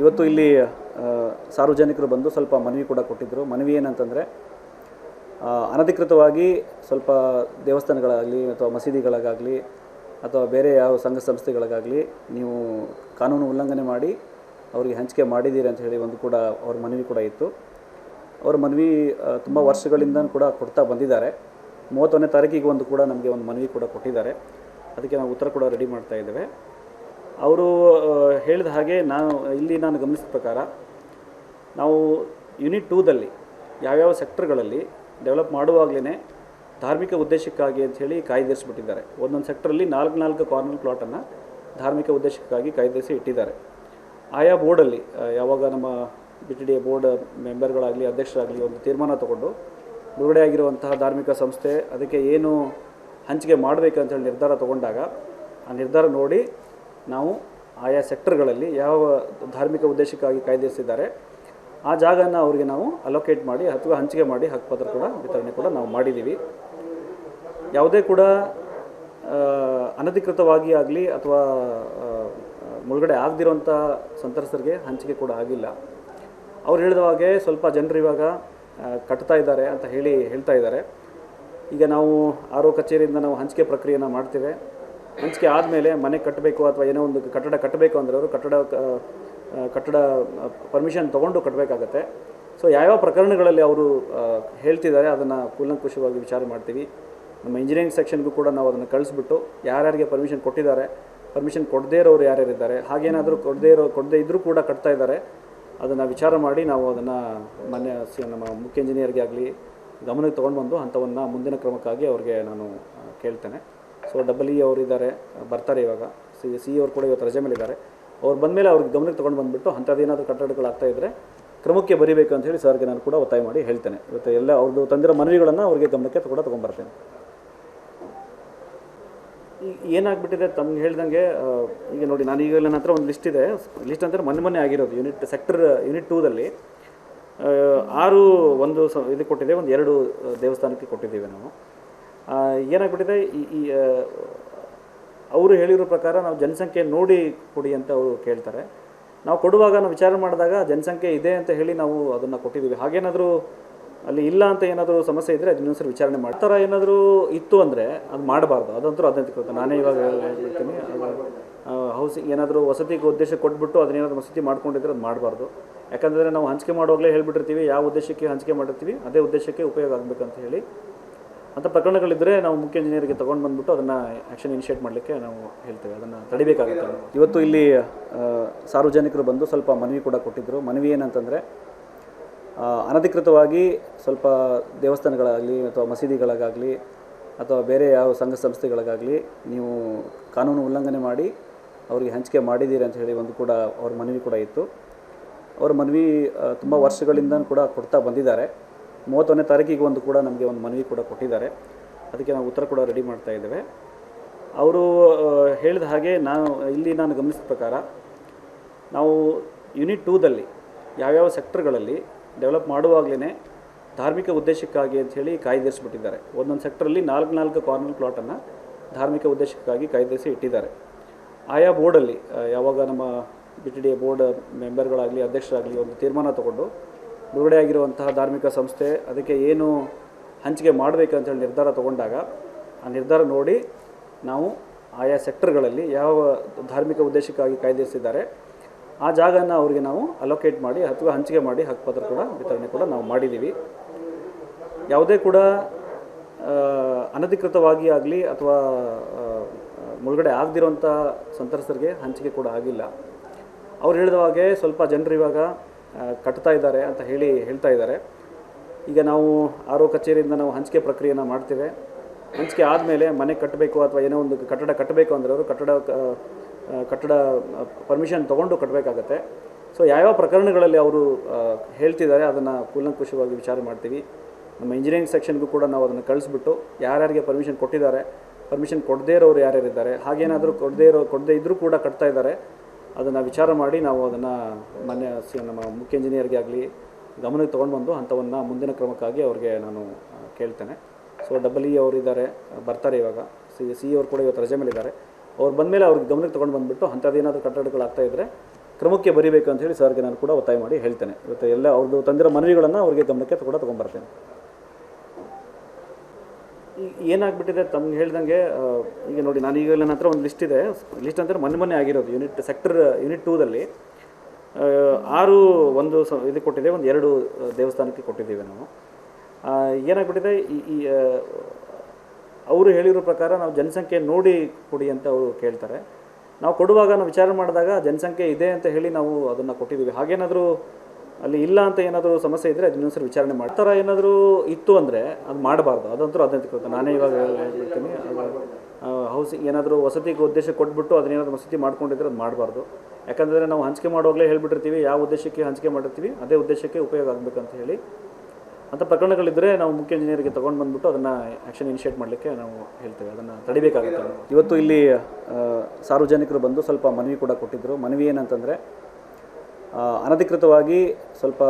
ಇವತ್ತು ಇಲ್ಲಿ ಸಾರ್ವಜನಿಕರು ಬಂದು ಸ್ವಲ್ಪ ಮನವಿ ಕೂಡ ಕೊಟ್ಟಿದ್ದರು. ಮನವಿ ಏನಂತಂದರೆ, ಅನಧಿಕೃತವಾಗಿ ಸ್ವಲ್ಪ ದೇವಸ್ಥಾನಗಳಾಗಲಿ ಅಥವಾ ಮಸೀದಿಗಳಿಗಾಗಲಿ ಅಥವಾ ಬೇರೆ ಯಾವ ಸಂಘ ಸಂಸ್ಥೆಗಳಿಗಾಗಲಿ ನೀವು ಕಾನೂನು ಉಲ್ಲಂಘನೆ ಮಾಡಿ ಅವರಿಗೆ ಹಂಚಿಕೆ ಮಾಡಿದ್ದೀರಿ ಅಂತ ಹೇಳಿ ಒಂದು ಕೂಡ ಅವ್ರ ಮನವಿ ಕೂಡ ಇತ್ತು. ಅವ್ರ ಮನವಿ ತುಂಬ ವರ್ಷಗಳಿಂದ ಕೂಡ ಕೊಡ್ತಾ ಬಂದಿದ್ದಾರೆ. 31ನೇ ತಾರೀಕಿಗೆ ಒಂದು ಕೂಡ ನಮಗೆ ಒಂದು ಮನವಿ ಕೂಡ ಕೊಟ್ಟಿದ್ದಾರೆ. ಅದಕ್ಕೆ ನಾವು ಉತ್ತರ ಕೂಡ ರೆಡಿ ಮಾಡ್ತಾ ಇದ್ದೇವೆ. ಅವರು ಹೇಳಿದ ಹಾಗೆ ನಾನು ಗಮನಿಸಿದ ಪ್ರಕಾರ ನಾವು ಯೂನಿಟ್ 2ದಲ್ಲಿ ಯಾವ್ಯಾವ ಸೆಕ್ಟರ್ಗಳಲ್ಲಿ ಡೆವಲಪ್ ಮಾಡುವಾಗಲೇ ಧಾರ್ಮಿಕ ಉದ್ದೇಶಕ್ಕಾಗಿ ಅಂಥೇಳಿ ಕಾಯ್ದಿರಿಸಿಬಿಟ್ಟಿದ್ದಾರೆ. ಒಂದೊಂದು ಸೆಕ್ಟ್ರಲ್ಲಿ 4 ಕಾರ್ನರ್ ಪ್ಲಾಟನ್ನು ಧಾರ್ಮಿಕ ಉದ್ದೇಶಕ್ಕಾಗಿ ಕಾಯ್ದಿರಿಸಿ ಇಟ್ಟಿದ್ದಾರೆ. ಆಯಾ ಬೋರ್ಡಲ್ಲಿ ಯಾವಾಗ ನಮ್ಮ BTD ಬೋರ್ಡ್ ಮೆಂಬರ್ಗಳಾಗಲಿ ಅಧ್ಯಕ್ಷರಾಗಲಿ ಒಂದು ತೀರ್ಮಾನ ತಗೊಂಡು ಬಿಡುಗಡೆ ಆಗಿರುವಂತಹ ಧಾರ್ಮಿಕ ಸಂಸ್ಥೆ ಅದಕ್ಕೆ ಏನು ಹಂಚಿಕೆ ಮಾಡಬೇಕಂತೇಳಿ ನಿರ್ಧಾರ ತಗೊಂಡಾಗ ಆ ನಿರ್ಧಾರ ನೋಡಿ ನಾವು ಆಯಾ ಸೆಕ್ಟರ್ಗಳಲ್ಲಿ ಯಾವ ಧಾರ್ಮಿಕ ಉದ್ದೇಶಕ್ಕಾಗಿ ಕಾಯ್ದಿರಿಸಿದ್ದಾರೆ ಆ ಜಾಗನ ಅವರಿಗೆ ನಾವು ಅಲೋಕೇಟ್ ಮಾಡಿ ಅಥವಾ ಹಂಚಿಕೆ ಮಾಡಿ ಹಕ್ಕುಪತ್ರ ಕೂಡ ವಿತರಣೆ ಕೂಡ ನಾವು ಮಾಡಿದ್ದೀವಿ. ಯಾವುದೇ ಕೂಡ ಅನಧಿಕೃತವಾಗಿ ಆಗಲಿ ಅಥವಾ ಮುಳುಗಡೆ ಆಗದಿರುವಂಥ ಸಂತ್ರಸ್ತರಿಗೆ ಹಂಚಿಕೆ ಕೂಡ ಆಗಿಲ್ಲ. ಅವ್ರು ಹೇಳಿದ ಹಾಗೆ ಸ್ವಲ್ಪ ಜನರು ಇವಾಗ ಕಟ್ತಾ ಇದ್ದಾರೆ ಅಂತ ಹೇಳ್ತಾ ಇದ್ದಾರೆ. ಈಗ ನಾವು RO ಕಚೇರಿಯಿಂದ ನಾವು ಹಂಚಿಕೆ ಪ್ರಕ್ರಿಯೆನ ಮಾಡ್ತೇವೆ. ಹಂಚಿಕೆ ಆದಮೇಲೆ ಮನೆ ಕಟ್ಟಬೇಕು ಅಥವಾ ಏನೋ ಒಂದು ಕಟ್ಟಡ ಕಟ್ಟಬೇಕು ಅಂದರೆ ಅವರು ಕಟ್ಟಡ ಪರ್ಮಿಷನ್ ತೊಗೊಂಡು ಕಟ್ಟಬೇಕಾಗತ್ತೆ. ಸೊ ಯಾವ್ಯಾವ ಪ್ರಕರಣಗಳಲ್ಲಿ ಅವರು ಹೇಳ್ತಿದ್ದಾರೆ ಅದನ್ನು ಕೂಲಂಕುಷವಾಗಿ ವಿಚಾರ ಮಾಡ್ತೀವಿ. ನಮ್ಮ ಇಂಜಿನಿಯರಿಂಗ್ ಸೆಕ್ಷನ್ಗೂ ಕೂಡ ನಾವು ಅದನ್ನು ಕಳಿಸ್ಬಿಟ್ಟು ಯಾರ್ಯಾರಿಗೆ ಪರ್ಮಿಷನ್ ಕೊಟ್ಟಿದ್ದಾರೆ, ಪರ್ಮಿಷನ್ ಕೊಡದೇ ಇರೋರು ಯಾರ್ಯಾರಿದ್ದಾರೆ, ಹಾಗೇನಾದರೂ ಕೊಡದೇ ಇದ್ದರೂ ಕೂಡ ಕಟ್ತಾ ಇದ್ದಾರೆ ಅದನ್ನು ವಿಚಾರ ಮಾಡಿ ನಾವು ಅದನ್ನು ನಮ್ಮ ಮುಖ್ಯ ಇಂಜಿನಿಯರ್ಗೆ ಆಗಲಿ ಗಮನಕ್ಕೆ ತೊಗೊಂಡು ಬಂದು ಅಂಥವನ್ನು ಮುಂದಿನ ಕ್ರಮಕ್ಕಾಗಿ ಅವ್ರಿಗೆ ನಾನು ಕೇಳ್ತೇನೆ. ಸೊ EE ಅವರಿದ್ದಾರೆ, ಬರ್ತಾರೆ ಇವಾಗ. CE ಅವ್ರು ಕೂಡ ಇವತ್ತು ರಜೆ ಮೇಲಿದ್ದಾರೆ. ಅವ್ರು ಬಂದಮೇಲೆ ಅವ್ರಿಗೆ ಗಮನಕ್ಕೆ ತೊಗೊಂಡು ಬಂದುಬಿಟ್ಟು ಅಂಥದ್ದೇನಾದರೂ ಕಟ್ಟಡಗಳಾಗ್ತಾ ಇದ್ದರೆ ಕ್ರಮಕ್ಕೆ ಬರೀಬೇಕು ಅಂತ ಹೇಳಿ ಸರ್ಗೆ ನಾನು ಕೂಡ ಒತ್ತಾಯ ಮಾಡಿ ಹೇಳ್ತೇನೆ. ಇವತ್ತು ಎಲ್ಲ ಅವ್ರದ್ದು ತಂದಿರೋ ಮನವಿಗಳನ್ನು ಅವ್ರಿಗೆ ಗಮನಕ್ಕೆ ಕೂಡ ತೊಗೊಂಡ್ಬರ್ತೇನೆ. ಈಗ ಏನಾಗ್ಬಿಟ್ಟಿದೆ ತಮ್ಗೆ ಹೇಳ್ದಂಗೆ, ಈಗ ನೋಡಿ ನಾನು ಈಗ ನನ್ನ ಹತ್ರ ಒಂದು ಲಿಸ್ಟ್ ಇದೆ. ಲಿಸ್ಟ್ ಅಂದರೆ ಮೊನ್ನೆ ಆಗಿರೋದು ಯೂನಿಟ್ 2ದಲ್ಲಿ 6 ಇದು ಕೊಟ್ಟಿದ್ದೇವೆ, 2 ದೇವಸ್ಥಾನಕ್ಕೆ ಕೊಟ್ಟಿದ್ದೀವಿ ನಾವು. ಏನಾಗ್ಬಿಟ್ಟಿದೆ, ಅವರು ಹೇಳಿರೋ ಪ್ರಕಾರ ನಾವು ಜನಸಂಖ್ಯೆ ನೋಡಿ ಕೊಡಿ ಅಂತ ಅವರು ಕೇಳ್ತಾರೆ. ನಾವು ಕೊಡುವಾಗ ನಾವು ವಿಚಾರ ಮಾಡಿದಾಗ ಜನಸಂಖ್ಯೆ ಇದೆ ಅಂತ ಹೇಳಿ ನಾವು ಅದನ್ನು ಕೊಟ್ಟಿದ್ದೀವಿ. ಹಾಗೇನಾದರೂ ಅಲ್ಲಿ ಇಲ್ಲ ಅಂತ ಏನಾದರೂ ಸಮಸ್ಯೆ ಇದ್ದರೆ ಅದನ್ನೊಂದ್ಸರಿ ವಿಚಾರಣೆ ಮಾಡಿ. ಆ ಥರ ಏನಾದರೂ ಇತ್ತು ಅಂದರೆ ಅದು ಮಾಡಬಾರ್ದು. ಅದಂತೂ ಅನಧಿಕೃತ. ನಾನೇ ಇವಾಗ ಹೇಳ್ಬಿಡ್ತೀನಿ, ಹೌಸಿಂಗ್ ಏನಾದರೂ ವಸತಿಗೆ ಉದ್ದೇಶ ಕೊಟ್ಬಿಟ್ಟು ಅದನ್ನೇನಾದರೂ ವಸತಿ ಮಾಡ್ಕೊಂಡಿದ್ರೆ ಅದು ಮಾಡಬಾರ್ದು. ಯಾಕಂದರೆ ನಾವು ಹಂಚಿಕೆ ಮಾಡುವಾಗಲೇ ಹೇಳ್ಬಿಟ್ಟಿರ್ತೀವಿ ಯಾವ ಉದ್ದೇಶಕ್ಕೆ ಹಂಚಿಕೆ ಮಾಡಿರ್ತೀವಿ ಅದೇ ಉದ್ದೇಶಕ್ಕೆ ಉಪಯೋಗ ಆಗಬೇಕಂತ ಹೇಳಿ. ಅಂಥ ಪ್ರಕರಣಗಳಿದ್ದರೆ ನಾವು ಮುಖ್ಯ ಇಂಜಿನಿಯರ್ಗೆ ತೊಗೊಂಡು ಬಂದುಬಿಟ್ಟು ಅದನ್ನು ಆ್ಯಕ್ಷನ್ ಇನಿಷಿಯೇಟ್ ಮಾಡಲಿಕ್ಕೆ ನಾವು ಹೇಳ್ತೇವೆ. ಅದನ್ನು ತಡಿಬೇಕಾಗುತ್ತೆ. ಇವತ್ತು ಇಲ್ಲಿ ಸಾರ್ವಜನಿಕರು ಬಂದು ಸ್ವಲ್ಪ ಮನವಿ ಕೂಡ ಕೊಟ್ಟಿದ್ದರು. ಮನವಿ ಏನಂತಂದರೆ, ಅನಧಿಕೃತವಾಗಿ ಸ್ವಲ್ಪ ದೇವಸ್ಥಾನಗಳಾಗಲಿ ಅಥವಾ ಮಸೀದಿಗಳಿಗಾಗಲಿ ಅಥವಾ ಬೇರೆ ಯಾವ ಸಂಘ ಸಂಸ್ಥೆಗಳಿಗಾಗಲಿ ನೀವು ಕಾನೂನು ಉಲ್ಲಂಘನೆ ಮಾಡಿ ಅವರಿಗೆ ಹಂಚಿಕೆ ಮಾಡಿದ್ದೀರಿ ಅಂತ ಹೇಳಿ ಒಂದು ಕೂಡ ಅವ್ರ ಮನವಿ ಕೂಡ ಇತ್ತು. ಅವ್ರ ಮನವಿ ತುಂಬ ವರ್ಷಗಳಿಂದ ಕೂಡ ಕೊಡ್ತಾ ಬಂದಿದ್ದಾರೆ. 31ನೇ ತಾರೀಕಿಗೆ ಒಂದು ಕೂಡ ನಮಗೆ ಒಂದು ಮನವಿ ಕೂಡ ಕೊಟ್ಟಿದ್ದಾರೆ. ಅದಕ್ಕೆ ನಾವು ಉತ್ತರ ಕೂಡ ರೆಡಿ ಮಾಡ್ತಾ ಇದ್ದೇವೆ. ಅವರು ಹೇಳಿದ ಹಾಗೆ ನಾನು ಗಮನಿಸಿದ ಪ್ರಕಾರ ನಾವು ಯೂನಿಟ್ 2ದಲ್ಲಿ ಯಾವ್ಯಾವ ಸೆಕ್ಟರ್ಗಳಲ್ಲಿ ಡೆವಲಪ್ ಮಾಡುವಾಗಲೇ ಧಾರ್ಮಿಕ ಉದ್ದೇಶಕ್ಕಾಗಿ ಅಂಥೇಳಿ ಕಾಯ್ದಿರಿಸಿಬಿಟ್ಟಿದ್ದಾರೆ. ಒಂದೊಂದು ಸೆಕ್ಟ್ರಲ್ಲಿ 4 ಕಾರ್ನರ್ ಪ್ಲಾಟನ್ನು ಧಾರ್ಮಿಕ ಉದ್ದೇಶಕ್ಕಾಗಿ ಕಾಯ್ದಿರಿಸಿ ಇಟ್ಟಿದ್ದಾರೆ. ಆಯಾ ಬೋರ್ಡಲ್ಲಿ ಯಾವಾಗ ನಮ್ಮ BTD ಬೋರ್ಡ್ ಮೆಂಬರ್ಗಳಾಗಲಿ ಅಧ್ಯಕ್ಷರಾಗಲಿ ಒಂದು ತೀರ್ಮಾನ ತಗೊಂಡು ಬಿಡುಗಡೆ ಆಗಿರುವಂತಹ ಧಾರ್ಮಿಕ ಸಂಸ್ಥೆ ಅದಕ್ಕೆ ಏನು ಹಂಚಿಕೆ ಮಾಡಬೇಕಂತೇಳಿ ನಿರ್ಧಾರ ತಗೊಂಡಾಗ ಆ ನಿರ್ಧಾರ ನೋಡಿ ನಾವು ಆಯಾ ಸೆಕ್ಟರ್ಗಳಲ್ಲಿ ಯಾವ ಧಾರ್ಮಿಕ ಉದ್ದೇಶಕ್ಕಾಗಿ ಕಾಯ್ದಿರಿಸಿದ್ದಾರೆ ಆ ಜಾಗನ ಅವರಿಗೆ ನಾವು ಅಲೋಕೇಟ್ ಮಾಡಿ ಅಥವಾ ಹಂಚಿಕೆ ಮಾಡಿ ಹಕ್ಕುಪತ್ರ ಕೂಡ ವಿತರಣೆ ಕೂಡ ನಾವು ಮಾಡಿದ್ದೀವಿ. ಯಾವುದೇ ಕೂಡ ಅನಧಿಕೃತವಾಗಿ ಆಗಲಿ ಅಥವಾ ಮುಳುಗಡೆ ಆಗದಿರುವಂಥ ಸಂತ್ರಸ್ತರಿಗೆ ಹಂಚಿಕೆ ಕೂಡ ಆಗಿಲ್ಲ. ಅವ್ರು ಹೇಳಿದ ಹಾಗೆ ಸ್ವಲ್ಪ ಜನರು ಇವಾಗ ಕಟ್ತಾ ಇದ್ದಾರೆ ಅಂತ ಹೇಳ್ತಾ ಇದ್ದಾರೆ. ಈಗ ನಾವು RO ಕಚೇರಿಯಿಂದ ನಾವು ಹಂಚಿಕೆ ಪ್ರಕ್ರಿಯೆನ ಮಾಡ್ತೇವೆ. ಹಂಚಿಕೆ ಆದಮೇಲೆ ಮನೆ ಕಟ್ಟಬೇಕು ಅಥವಾ ಏನೋ ಒಂದು ಕಟ್ಟಡ ಕಟ್ಟಬೇಕು ಅಂದರೆ ಅವರು ಕಟ್ಟಡ ಪರ್ಮಿಷನ್ ತೊಗೊಂಡು ಕಟ್ಟಬೇಕಾಗತ್ತೆ. ಸೊ ಯಾವ್ಯಾವ ಪ್ರಕರಣಗಳಲ್ಲಿ ಅವರು ಹೇಳ್ತಿದ್ದಾರೆ ಅದನ್ನು ಕೂಲಂಕುಷವಾಗಿ ವಿಚಾರ ಮಾಡ್ತೀವಿ. ನಮ್ಮ ಇಂಜಿನಿಯರಿಂಗ್ ಸೆಕ್ಷನ್ಗೂ ಕೂಡ ನಾವು ಅದನ್ನು ಕಳಿಸ್ಬಿಟ್ಟು ಯಾರ್ಯಾರಿಗೆ ಪರ್ಮಿಷನ್ ಕೊಟ್ಟಿದ್ದಾರೆ, ಪರ್ಮಿಷನ್ ಕೊಡದೇ ಇರೋರು ಯಾರ್ಯಾರಿದ್ದಾರೆ, ಹಾಗೇನಾದರೂ ಕೊಡದೇ ಇದ್ದರೂ ಕೂಡ ಕಟ್ತಾ ಇದ್ದಾರೆ ಅದನ್ನು ವಿಚಾರ ಮಾಡಿ ನಾವು ಅದನ್ನು ನಮ್ಮ ಮುಖ್ಯ ಇಂಜಿನಿಯರ್ಗೆ ಆಗಲಿ ಗಮನಕ್ಕೆ ತೊಗೊಂಡು ಬಂದು ಅಂಥವನ್ನು ಮುಂದಿನ ಕ್ರಮಕ್ಕಾಗಿ ಅವ್ರಿಗೆ ನಾನು ಕೇಳ್ತೇನೆ. ಸೊ EE ಅವರಿದ್ದಾರೆ, ಬರ್ತಾರೆ ಇವಾಗ. CE ಅವ್ರು ಕೂಡ ಇವತ್ತು ರಜೆ ಮೇಲಿದ್ದಾರೆ. ಅವ್ರು ಬಂದಮೇಲೆ ಅವ್ರಿಗೆ ಗಮನಕ್ಕೆ ತೊಗೊಂಡು ಬಂದುಬಿಟ್ಟು ಅಂಥದ್ದೇನಾದರೂ ಕಟ್ಟಡಗಳಾಗ್ತಾ ಇದ್ದರೆ ಕ್ರಮಕ್ಕೆ ಬರೀಬೇಕು ಅಂತ ಹೇಳಿ ಸರ್ಗೆ ನಾನು ಕೂಡ ಒತ್ತಾಯ ಮಾಡಿ ಹೇಳ್ತೇನೆ. ಇವತ್ತು ಎಲ್ಲ ಅವ್ರದ್ದು ತಂದಿರೋ ಮನವಿಗಳನ್ನು ಅವ್ರಿಗೆ ಗಮನಕ್ಕೆ ಕೂಡ ತೊಗೊಂಬರ್ತೇನೆ. ಈಗ ಏನಾಗ್ಬಿಟ್ಟಿದೆ ತಮ್ಗೆ ಹೇಳ್ದಂಗೆ, ಈಗ ನೋಡಿ ನಾನು ಈಗ ನನ್ನ ಹತ್ರ ಒಂದು ಲಿಸ್ಟ್ ಇದೆ. ಲಿಸ್ಟ್ ಅಂದರೆ ಮೊನ್ನೆ ಆಗಿರೋದು ಯೂನಿಟ್ 2ದಲ್ಲಿ 6 ಒಂದು ಇದು ಕೊಟ್ಟಿದ್ದೇವೆ, ಒಂದು 2 ದೇವಸ್ಥಾನಕ್ಕೆ ಕೊಟ್ಟಿದ್ದೀವಿ ನಾವು. ಏನಾಗ್ಬಿಟ್ಟಿದೆ, ಈ ಅವರು ಹೇಳಿರೋ ಪ್ರಕಾರ ನಾವು ಜನಸಂಖ್ಯೆ ನೋಡಿ ಕೊಡಿ ಅಂತ ಅವರು ಕೇಳ್ತಾರೆ. ನಾವು ಕೊಡುವಾಗ ನಾವು ವಿಚಾರ ಮಾಡಿದಾಗ ಜನಸಂಖ್ಯೆ ಇದೆ ಅಂತ ಹೇಳಿ ನಾವು ಅದನ್ನು ಕೊಟ್ಟಿದ್ದೀವಿ. ಹಾಗೇನಾದರೂ ಅಲ್ಲಿ ಇಲ್ಲ ಅಂತ ಏನಾದರೂ ಸಮಸ್ಯೆ ಇದ್ದರೆ ಅದನ್ನ ಸರಿ ವಿಚಾರಣೆ ಮಾಡ್ತಾರೆ. ಏನಾದರೂ ಇತ್ತು ಅಂದರೆ ಅದು ಮಾಡಬಾರ್ದು, ಅದಂತೂ ಅದಂತ ನಾನೇ ಇವಾಗ ಹೇಳ್ತೀನಿ. ಹೌಸಿಂಗ್ ಏನಾದರೂ ವಸತಿಗೆ ಉದ್ದೇಶ ಕೊಟ್ಬಿಟ್ಟು ಅದನ್ನೇನಾದರೂ ವಸತಿ ಮಾಡ್ಕೊಂಡಿದ್ರೆ ಅದು ಮಾಡಬಾರ್ದು. ಯಾಕಂದರೆ ನಾವು ಹಂಚಿಕೆ ಮಾಡುವಾಗಲೇ ಹೇಳ್ಬಿಟ್ಟಿರ್ತೀವಿ ಯಾವ ಉದ್ದೇಶಕ್ಕೆ ಹಂಚಿಕೆ ಮಾಡಿರ್ತೀವಿ ಅದೇ ಉದ್ದೇಶಕ್ಕೆ ಉಪಯೋಗ ಆಗಬೇಕಂತ ಹೇಳಿ. ಅಂಥ ಪ್ರಕರಣಗಳಿದ್ದರೆ ನಾವು ಮುಖ್ಯ ಇಂಜಿನಿಯರ್ಗೆ ತೊಗೊಂಡು ಬಂದುಬಿಟ್ಟು ಅದನ್ನು ಆ್ಯಕ್ಷನ್ ಇನಿಷಿಯೇಟ್ ಮಾಡಲಿಕ್ಕೆ ನಾವು ಹೇಳ್ತೇವೆ. ಅದನ್ನು ತಡಿಬೇಕಾಗುತ್ತೆ. ಇವತ್ತು ಇಲ್ಲಿ ಸಾರ್ವಜನಿಕರು ಬಂದು ಸ್ವಲ್ಪ ಮನವಿ ಕೂಡ ಕೊಟ್ಟಿದ್ದರು. ಮನವಿ ಏನಂತಂದರೆ, ಅನಧಿಕೃತವಾಗಿ ಸ್ವಲ್ಪ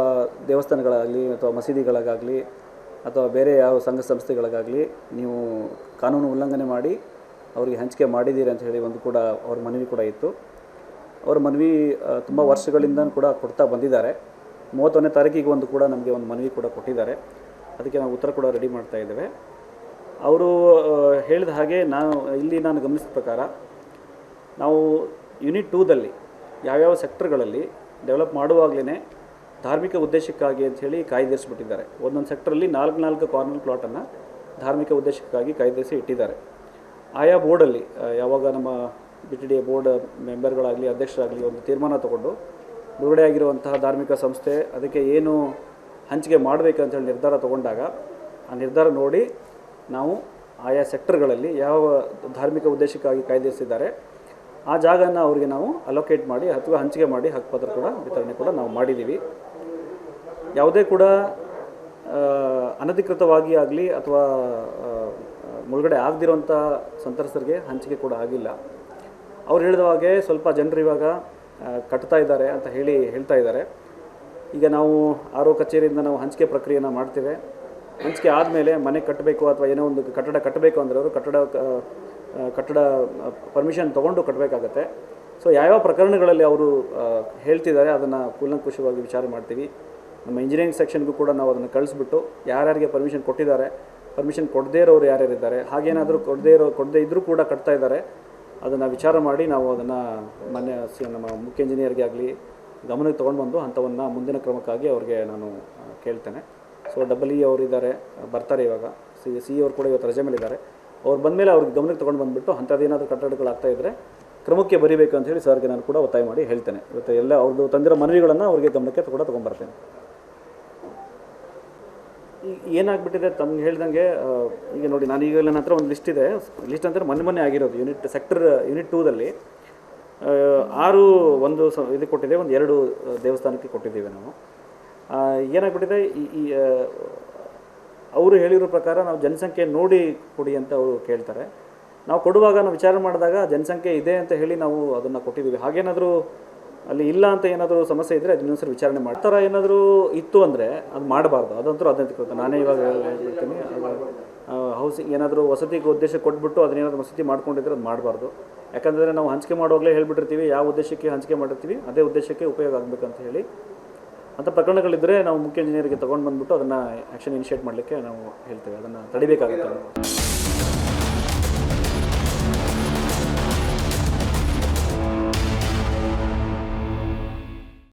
ದೇವಸ್ಥಾನಗಳಾಗಲಿ ಅಥವಾ ಮಸೀದಿಗಳಿಗಾಗಲಿ ಅಥವಾ ಬೇರೆ ಯಾವ ಸಂಘ ಸಂಸ್ಥೆಗಳಿಗಾಗಲಿ ನೀವು ಕಾನೂನು ಉಲ್ಲಂಘನೆ ಮಾಡಿ ಅವರಿಗೆ ಹಂಚಿಕೆ ಮಾಡಿದ್ದೀರಿ ಅಂತ ಹೇಳಿ ಒಂದು ಕೂಡ ಅವ್ರ ಮನವಿ ಕೂಡ ಇತ್ತು. ಅವ್ರ ಮನವಿ ತುಂಬ ವರ್ಷಗಳಿಂದ ಕೂಡ ಕೊಡ್ತಾ ಬಂದಿದ್ದಾರೆ. 31ನೇ ತಾರೀಕಿಗೆ ಒಂದು ಕೂಡ ನಮಗೆ ಒಂದು ಮನವಿ ಕೂಡ ಕೊಟ್ಟಿದ್ದಾರೆ. ಅದಕ್ಕೆ ನಾವು ಉತ್ತರ ಕೂಡ ರೆಡಿ ಮಾಡ್ತಾ ಇದ್ದೇವೆ. ಅವರು ಹೇಳಿದ ಹಾಗೆ ನಾನು ಗಮನಿಸಿದ ಪ್ರಕಾರ ನಾವು ಯೂನಿಟ್ 2ದಲ್ಲಿ ಯಾವ್ಯಾವ ಸೆಕ್ಟರ್ಗಳಲ್ಲಿ ಡೆವಲಪ್ ಮಾಡುವಾಗಲೇ ಧಾರ್ಮಿಕ ಉದ್ದೇಶಕ್ಕಾಗಿ ಅಂಥೇಳಿ ಕಾಯ್ದಿರಿಸಿಬಿಟ್ಟಿದ್ದಾರೆ. ಒಂದೊಂದು ಸೆಕ್ಟ್ರಲ್ಲಿ 4 ಕಾರ್ನರ್ ಪ್ಲಾಟನ್ನು ಧಾರ್ಮಿಕ ಉದ್ದೇಶಕ್ಕಾಗಿ ಕಾಯ್ದಿರಿಸಿ ಇಟ್ಟಿದ್ದಾರೆ. ಆಯಾ ಬೋರ್ಡಲ್ಲಿ ಯಾವಾಗ ನಮ್ಮ BTD ಬೋರ್ಡ್ ಮೆಂಬರ್ಗಳಾಗಲಿ ಅಧ್ಯಕ್ಷರಾಗಲಿ ಒಂದು ತೀರ್ಮಾನ ತಗೊಂಡು ಬಿಡುಗಡೆ ಆಗಿರುವಂತಹ ಧಾರ್ಮಿಕ ಸಂಸ್ಥೆ ಅದಕ್ಕೆ ಏನು ಹಂಚಿಕೆ ಮಾಡಬೇಕಂತೇಳಿ ನಿರ್ಧಾರ ತಗೊಂಡಾಗ ಆ ನಿರ್ಧಾರ ನೋಡಿ ನಾವು ಆಯಾ ಸೆಕ್ಟರ್ಗಳಲ್ಲಿ ಯಾವ ಧಾರ್ಮಿಕ ಉದ್ದೇಶಕ್ಕಾಗಿ ಕಾಯ್ದಿರಿಸಿದ್ದಾರೆ ಆ ಜಾಗನ ಅವರಿಗೆ ನಾವು ಅಲೋಕೇಟ್ ಮಾಡಿ ಅಥವಾ ಹಂಚಿಕೆ ಮಾಡಿ ಹಕ್ಕುಪತ್ರ ಕೂಡ ವಿತರಣೆ ಕೂಡ ನಾವು ಮಾಡಿದ್ದೀವಿ. ಯಾವುದೇ ಕೂಡ ಅನಧಿಕೃತವಾಗಿ ಆಗಲಿ ಅಥವಾ ಮುಳುಗಡೆ ಆಗದಿರುವಂಥ ಸಂತ್ರಸ್ತರಿಗೆ ಹಂಚಿಕೆ ಕೂಡ ಆಗಿಲ್ಲ. ಅವ್ರು ಹೇಳಿದ ಹಾಗೆ ಸ್ವಲ್ಪ ಜನರು ಇವಾಗ ಕಟ್ತಾ ಇದ್ದಾರೆ ಅಂತ ಹೇಳ್ತಾ ಇದ್ದಾರೆ. ಈಗ ನಾವು RO ಕಚೇರಿಯಿಂದ ನಾವು ಹಂಚಿಕೆ ಪ್ರಕ್ರಿಯೆಯನ್ನು ಮಾಡ್ತೇವೆ. ಹಂಚಿಕೆ ಆದಮೇಲೆ ಮನೆ ಕಟ್ಟಬೇಕು ಅಥವಾ ಏನೋ ಒಂದು ಕಟ್ಟಡ ಕಟ್ಟಬೇಕು ಅಂದರೆ ಅವರು ಕಟ್ಟಡ ಪರ್ಮಿಷನ್ ತೊಗೊಂಡು ಕಟ್ಟಬೇಕಾಗತ್ತೆ. ಸೊ ಯಾವ್ಯಾವ ಪ್ರಕರಣಗಳಲ್ಲಿ ಅವರು ಹೇಳ್ತಿದ್ದಾರೆ ಅದನ್ನು ಕೂಲಂಕುಷವಾಗಿ ವಿಚಾರ ಮಾಡ್ತೀವಿ. ನಮ್ಮ ಇಂಜಿನಿಯರಿಂಗ್ ಸೆಕ್ಷನ್ಗೂ ಕೂಡ ನಾವು ಅದನ್ನು ಕಳಿಸ್ಬಿಟ್ಟು ಯಾರ್ಯಾರಿಗೆ ಪರ್ಮಿಷನ್ ಕೊಟ್ಟಿದ್ದಾರೆ, ಪರ್ಮಿಷನ್ ಕೊಡದೇ ಇರೋರು ಯಾರ್ಯಾರಿದ್ದಾರೆ, ಹಾಗೇನಾದರೂ ಕೊಡದೇ ಇದ್ದರೂ ಕೂಡ ಕಟ್ತಾ ಇದ್ದಾರೆ ಅದನ್ನು ವಿಚಾರ ಮಾಡಿ ನಾವು ಅದನ್ನು ನಮ್ಮ ಮುಖ್ಯ ಇಂಜಿನಿಯರ್ಗೆ ಆಗಲಿ ಗಮನಕ್ಕೆ ತೊಗೊಂಡು ಬಂದು ಅಂಥವನ್ನು ಮುಂದಿನ ಕ್ರಮಕ್ಕಾಗಿ ಅವ್ರಿಗೆ ನಾನು ಕೇಳ್ತೇನೆ. ಸೊ EE ಅವರಿದ್ದಾರೆ, ಬರ್ತಾರೆ ಇವಾಗ. CE ಅವರು ಕೂಡ ಇವತ್ತು ರಜೆ ಮೇಲಿದ್ದಾರೆ. ಅವ್ರು ಬಂದಮೇಲೆ ಅವ್ರಿಗೆ ಗಮನಕ್ಕೆ ತೊಗೊಂಡು ಬಂದುಬಿಟ್ಟು ಅಂಥದ್ದೇನಾದರೂ ಕಟ್ಟಡಗಳಾಗ್ತಾ ಇದ್ದರೆ ಕ್ರಮಕ್ಕೆ ಬರೀಬೇಕು ಅಂತ ಹೇಳಿ ಸರ್ಗೆ ನಾನು ಕೂಡ ಒತ್ತಾಯ ಮಾಡಿ ಹೇಳ್ತೇನೆ. ಇವತ್ತು ಎಲ್ಲ ಅವ್ರದ್ದು ತಂದಿರೋ ಮನವಿಗಳನ್ನು ಅವ್ರಿಗೆ ಗಮನಕ್ಕೆ ಕೂಡ ತೊಗೊಂಬರ್ತೇನೆ. ಈಗ ಏನಾಗ್ಬಿಟ್ಟಿದೆ ತಮ್ಗೆ ಹೇಳ್ದಂಗೆ, ಈಗ ನೋಡಿ ನಾನು ಈಗ ನನ್ನ ಹತ್ರ ಒಂದು ಲಿಸ್ಟ್ ಇದೆ. ಲಿಸ್ಟ್ ಅಂದರೆ ಮೊನ್ನೆ ಆಗಿರೋದು ಯೂನಿಟ್ 2ದಲ್ಲಿ 6 ಒಂದು ಇದು ಕೊಟ್ಟಿದ್ದೇವೆ, ಒಂದು 2 ದೇವಸ್ಥಾನಕ್ಕೆ ಕೊಟ್ಟಿದ್ದೀವಿ ನಾವು. ಏನಾಗ್ಬಿಟ್ಟಿದೆ, ಈ ಅವರು ಹೇಳಿರೋ ಪ್ರಕಾರ ನಾವು ಜನಸಂಖ್ಯೆ ನೋಡಿ ಕೊಡಿ ಅಂತ ಅವರು ಕೇಳ್ತಾರೆ. ನಾವು ಕೊಡುವಾಗ ನಾವು ವಿಚಾರ ಮಾಡಿದಾಗ ಜನಸಂಖ್ಯೆ ಇದೆ ಅಂತ ಹೇಳಿ ನಾವು ಅದನ್ನು ಕೊಟ್ಟಿದ್ದೀವಿ. ಹಾಗೇನಾದರೂ ಅಲ್ಲಿ ಇಲ್ಲ ಅಂತ ಏನಾದರೂ ಸಮಸ್ಯೆ ಇದ್ದರೆ ಅದನ್ನ ಸರಿ ವಿಚಾರಣೆ ಮಾಡ್ತಾರೆ. ಏನಾದರೂ ಇತ್ತು ಅಂದರೆ ಅದು ಮಾಡಬಾರ್ದು, ಅದಂತೂ ಅದಂತ ನಾನೇ ಇವಾಗ ಹೇಳ್ತೀನಿ. ಹೌಸಿಂಗ್ ಏನಾದರೂ ವಸತಿಗೆ ಉದ್ದೇಶ ಕೊಟ್ಬಿಟ್ಟು ಅದನ್ನೇನಾದರೂ ವಸತಿ ಮಾಡ್ಕೊಂಡಿದ್ರೆ ಅದು ಮಾಡಬಾರ್ದು. ಯಾಕಂದರೆ ನಾವು ಹಂಚಿಕೆ ಮಾಡುವಾಗಲೇ ಹೇಳ್ಬಿಟ್ಟಿರ್ತೀವಿ ಯಾವ ಉದ್ದೇಶಕ್ಕೆ ಹಂಚಿಕೆ ಮಾಡಿರ್ತೀವಿ ಅದೇ ಉದ್ದೇಶಕ್ಕೆ ಉಪಯೋಗ ಆಗಬೇಕಂತ ಹೇಳಿ. ಅಂಥ ಪ್ರಕರಣಗಳಿದ್ದರೆ ನಾವು ಮುಖ್ಯ ಇಂಜಿನಿಯರ್ಗೆ ತೊಗೊಂಡು ಬಂದುಬಿಟ್ಟು ಅದನ್ನು ಆ್ಯಕ್ಷನ್ ಇನಿಷಿಯೇಟ್ ಮಾಡಲಿಕ್ಕೆ ನಾವು ಹೇಳ್ತೇವೆ. ಅದನ್ನು ತಡಿಬೇಕಾಗುತ್ತೆ.